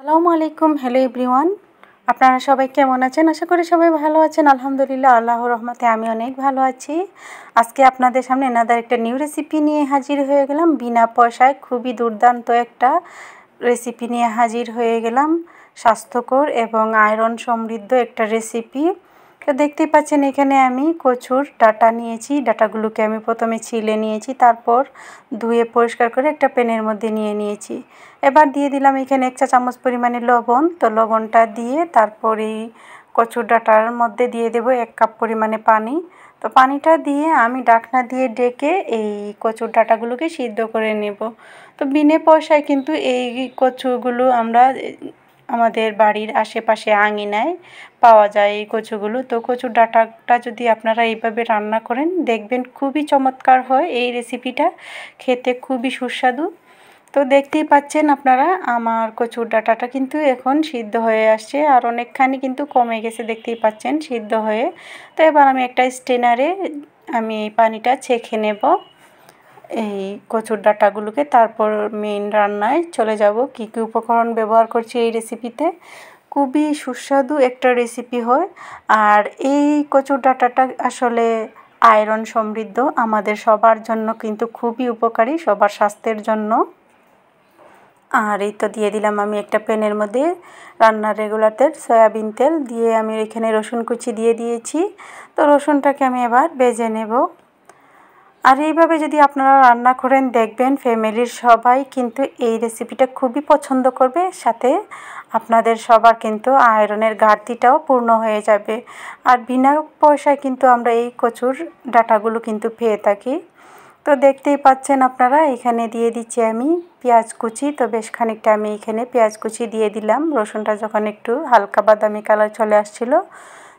আসসালামু আলাইকুম। Hello everyone, আপনারা সবাই কেমন আছেন? আশা করি সবাই ভালো আছেন। আলহামদুলিল্লাহ, আল্লাহর রহমতে আমি অনেক ভালো আছি। আজকে আপনাদের সামনে নাদার একটা নিউ রেসিপি নিয়ে হাজির হয়ে গেলাম। বিনা পয়সায় খুবই দুর্দান্ত একটা রেসিপি নিয়ে হাজির হয়ে গেলাম। স্বাস্থ্যকর এবং আয়রন সমৃদ্ধ একটা রেসিপি। তো দেখতেই পাচ্ছেন এখানে আমি কচুর ডাঁটা নিয়েছি। ডাঁটাগুলোকে আমি প্রথমে ছিলে নিয়েছি, তারপর ধুয়ে পরিষ্কার করে একটা প্যানের মধ্যে নিয়ে নিয়েছি। এবার দিয়ে দিলাম এখানে 1 চা চামচ পরিমাণে লবণ। তো লবণটা দিয়ে তারপর এই কচুর ডাঁটার মধ্যে দিয়ে দেব 1 কাপ পরিমাণে পানি। তো পানিটা দিয়ে আমি ঢাকনা দিয়ে ঢেকে এই কচুর ডাঁটাগুলোকে সিদ্ধ করে নেব। তো বিনা পয়সায় কিন্তু এই কচুগুলো আমরা আমাদের বাড়ির আশেপাশে আঙিনায় পাওয়া যায় এই কচুগুলো। তো কচুর ডাঁটাটা যদি আপনারা এইভাবে রান্না করেন দেখবেন খুবই চমৎকার হয়। এই রেসিপিটা খেতে খুবই সুস্বাদু। তো দেখতেই পাচ্ছেন আপনারা আমার কচুর ডাঁটাটা কিন্তু এখন সিদ্ধ হয়ে আসছে, আর অনেকখানি কিন্তু কমে গেছে, দেখতেই পাচ্ছেন সিদ্ধ হয়ে। তো এবার আমি একটা স্ট্রেনারে আমি এই পানিটা ছেঁকে নেব এই কচুর ডাঁটাগুলোকে। তারপর মেইন রান্নায় চলে যাব। কী কী উপকরণ ব্যবহার করছি এই রেসিপিতে, খুবই সুস্বাদু একটা রেসিপি হয়। আর এই কচুর ডাঁটাটা আসলে আয়রন সমৃদ্ধ, আমাদের সবার জন্য কিন্তু খুবই উপকারী, সবার স্বাস্থ্যের জন্য। আর এই তো দিয়ে দিলাম আমি একটা প্যানের মধ্যে রান্নার রেগুলার তেল, সয়াবিন তেল দিয়ে আমি এখানে রসুন কুচি দিয়ে দিয়েছি। তো রসুনটাকে আমি এবার ভেজে নেব। আর এইভাবে যদি আপনারা রান্না করেন দেখবেন ফ্যামিলির সবাই কিন্তু এই রেসিপিটা খুবই পছন্দ করবে। সাথে আপনাদের সবার কিন্তু আয়রনের ঘাটতিটাও পূর্ণ হয়ে যাবে। আর বিনা পয়সায় কিন্তু আমরা এই কচুর ডাঁটাগুলো কিন্তু পেয়ে থাকি। তো দেখতেই পাচ্ছেন আপনারা এখানে দিয়ে দিচ্ছি আমি পেঁয়াজ কুচি। তো বেশ খানিকটা আমি এখানে পেঁয়াজ কুচি দিয়ে দিলাম। রসুনটা যখন একটু হালকা বাদামি কালার চলে আসছিল,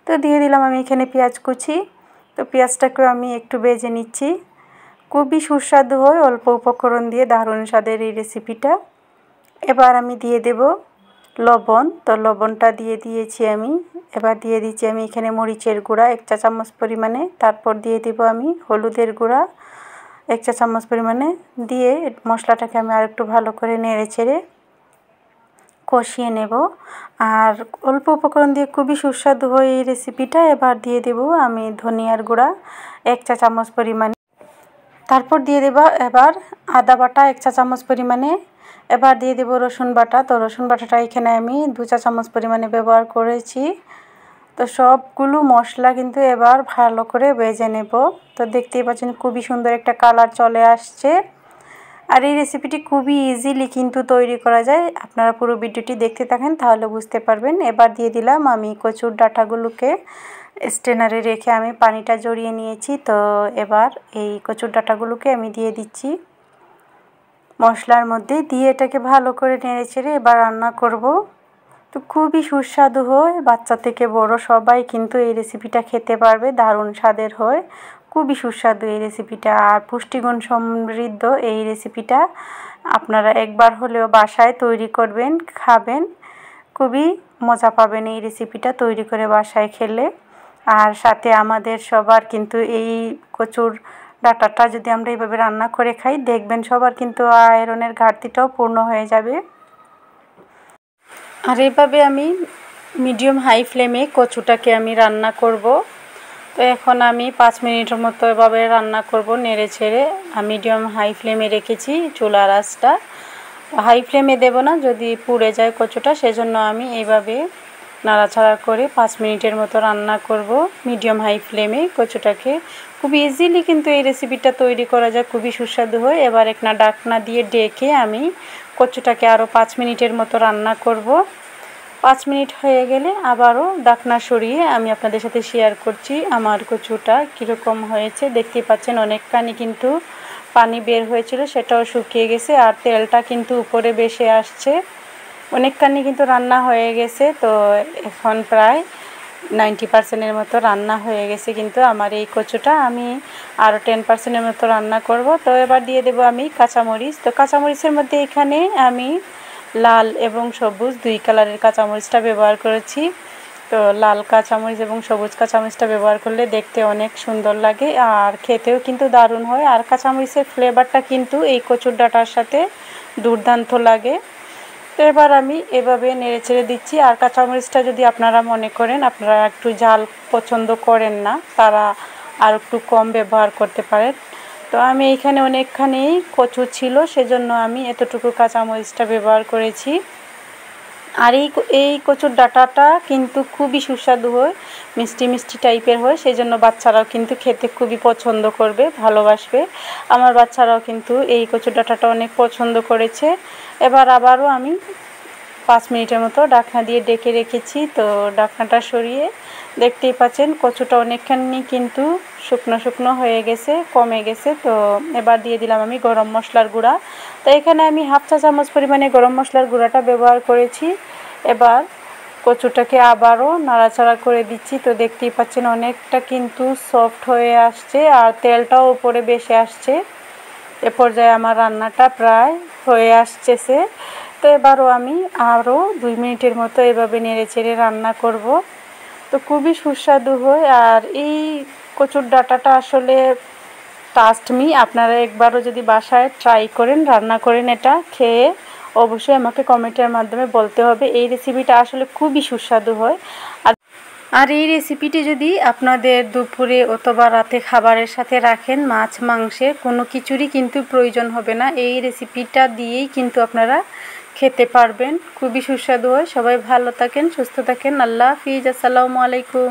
তো দিয়ে দিলাম আমি এখানে পেঁয়াজ কুচি। তো পেঁয়াজটাকেও আমি একটু ভেজে নিচ্ছি। খুবই সুস্বাদু হয় অল্প উপকরণ দিয়ে দারুণ স্বাদের এই রেসিপিটা। এবার আমি দিয়ে দেব লবণ। তো লবণটা দিয়ে দিয়েছি আমি। এবার দিয়ে দিচ্ছি আমি এখানে মরিচের গুঁড়া 1 চা চামচ পরিমাণে। তারপর দিয়ে দেব আমি হলুদের গুঁড়া 1 চা চামচ পরিমাণে দিয়ে মশলাটাকে আমি আরেকটু ভালো করে নেড়ে চেড়ে কষিয়ে নেব। আর অল্প উপকরণ দিয়ে খুবই সুস্বাদু হয় এই রেসিপিটা। এবার দিয়ে দেব আমি ধনিয়ার গুঁড়া 1 চা চামচ পরিমাণে। তারপর দিয়ে দেব এবার আদা বাটা 1 চা চামচ পরিমাণে। এবার দিয়ে দেব রসুন বাটা। তো রসুন বাটাটা এখানে আমি 2 চা চামচ পরিমাণে ব্যবহার করেছি। তো সবগুলো মশলা কিন্তু এবার ভালো করে ভেজে নেব। তো দেখতেই পাচ্ছেন খুবই সুন্দর একটা কালার চলে আসছে। আর এই রেসিপিটি খুবই ইজিলি কিন্তু তৈরি করা যায়। আপনারা পুরো ভিডিওটি দেখতে থাকেন তাহলে বুঝতে পারবেন। এবার দিয়ে দিলাম আমি কচুর ডাঁটাগুলোকে স্ট্রেনারে রেখে আমি পানিটা ঝরিয়ে নিয়েছি। তো এবার এই কচুর ডাঁটাগুলোকে আমি দিয়ে দিচ্ছি মশলার মধ্যে, দিয়ে এটাকে ভালো করে নেড়ে চেড়ে এবার রান্না করব। তো খুবই সুস্বাদু হয়, বাচ্চা থেকে বড় সবাই কিন্তু এই রেসিপিটা খেতে পারবে, দারুণ স্বাদের হয়, খুবই সুস্বাদু এই রেসিপিটা। আর পুষ্টিগুণ সমৃদ্ধ এই রেসিপিটা আপনারা একবার হলেও বাসায় তৈরি করবেন, খাবেন, খুবই মজা পাবেন এই রেসিপিটা তৈরি করে বাসায় খেলে। আর সাথে আমাদের সবার কিন্তু এই কচুর ডাঁটাটা যদি আমরা এইভাবে রান্না করে খাই দেখবেন সবার কিন্তু আয়রনের ঘাটতিটাও পূর্ণ হয়ে যাবে। আর এইভাবে আমি মিডিয়াম হাই ফ্লেমে কচুটাকে আমি রান্না করব। তো এখন আমি 5 মিনিটের মতো এভাবে রান্না করব নেড়ে ছেড়ে। মিডিয়াম হাই ফ্লেমে রেখেছি চুলার আঁচটা, হাই ফ্লেমে দেব না যদি পুড়ে যায় কচুটা, সেজন্য আমি এইভাবে নাড়াচাড়া করে 5 মিনিটের মতো রান্না করব মিডিয়াম হাই ফ্লেমে কচুটাকে। খুব ইজিলি কিন্তু এই রেসিপিটা তৈরি করা যায়, খুবই সুস্বাদু হয়। এবার একটা ঢাকনা দিয়ে ঢেকে আমি কচুটাকে আরও 5 মিনিটের মতো রান্না করব। 5 মিনিট হয়ে গেলে আবারও ঢাকনা সরিয়ে আমি আপনাদের সাথে শেয়ার করছি আমার কচুটা কীরকম হয়েছে। দেখতেই পাচ্ছেন অনেকখানি কিন্তু পানি বের হয়েছিল, সেটাও শুকিয়ে গেছে, আর তেলটা কিন্তু উপরে ভেসে আসছে। অনেকখানি কিন্তু রান্না হয়ে গেছে। তো এখন প্রায় 90% মতো রান্না হয়ে গেছে কিন্তু আমার এই কচুটা। আমি আরও 10% মতো রান্না করব। তো এবার দিয়ে দেব আমি কাঁচামরিচ। তো কাঁচামরিচের মধ্যে এখানে আমি লাল এবং সবুজ 2 কালারের কাঁচামরিচটা ব্যবহার করেছি। তো লাল কাঁচামরিচ এবং সবুজ কাঁচামরিচটা ব্যবহার করলে দেখতে অনেক সুন্দর লাগে, আর খেতেও কিন্তু দারুণ হয়। আর কাঁচামরিচের ফ্লেভারটা কিন্তু এই কচুর ডাঁটার সাথে দুর্দান্ত লাগে। তো এবার আমি এভাবে নেড়ে চেড়ে দিচ্ছি। আর কাঁচামরিচটা যদি আপনারা মনে করেন আপনারা একটু ঝাল পছন্দ করেন না, তারা আর একটু কম ব্যবহার করতে পারেন। তো আমি এখানে অনেকখানি কচু ছিল, সেজন্য আমি এতটুকু কাঁচামরিচটা ব্যবহার করেছি। আর এই কচুর ডাঁটাটা কিন্তু খুবই সুস্বাদু হয়, মিষ্টি মিষ্টি টাইপের হয়, সেই জন্য বাচ্চারাও কিন্তু খেতে খুবই পছন্দ করবে, ভালোবাসবে। আমার বাচ্চারাও কিন্তু এই কচুর ডাঁটাটা অনেক পছন্দ করেছে। এবার আবারও আমি 5 মিনিটের মতো ঢাকনা দিয়ে ডেকে রেখেছি। তো ঢাকনাটা সরিয়ে দেখতেই পাচ্ছেন কচুটা অনেকখানি কিন্তু শুকনো শুকনো হয়ে গেছে, কমে গেছে। তো এবার দিয়ে দিলাম আমি গরম মশলার গুঁড়া। তো এখানে আমি হাফ চা চামচ পরিমাণে গরম মশলার গুঁড়াটা ব্যবহার করেছি। এবার কচুটাকে আবারও নাড়াচাড়া করে দিচ্ছি। তো দেখতেই পাচ্ছেন অনেকটা কিন্তু সফট হয়ে আসছে আর তেলটাও উপরে বেশি আসছে। এ পর্যায়ে আমার রান্নাটা প্রায় হয়ে আসছে। তো এবারও আমি আরও 2 মিনিটের মতো এভাবে নেড়েচেড়ে রান্না করব। তো খুবই সুস্বাদু হয়। আর এই কচুর ডাঁটাটা আসলে ট্রাস্ট মি, আপনারা একবারও যদি বাসায় ট্রাই করেন, রান্না করেন, এটা খেয়ে অবশ্যই আমাকে কমেন্টের মাধ্যমে বলতে হবে। এই রেসিপিটা আসলে খুবই সুস্বাদু হয়। আর এই রেসিপিটি যদি আপনাদের দুপুরে অথবা রাতে খাবারের সাথে রাখেন, মাছ মাংসের কোনো কিছুরই কিন্তু প্রয়োজন হবে না, এই রেসিপিটা দিয়েই কিন্তু আপনারা খেতে পারবেন। খুবই সুস্বাদু হয়। সবাই ভালো থাকেন, সুস্থ থাকেন। আল্লাহ হাফিজ। আসসালামু আলাইকুম।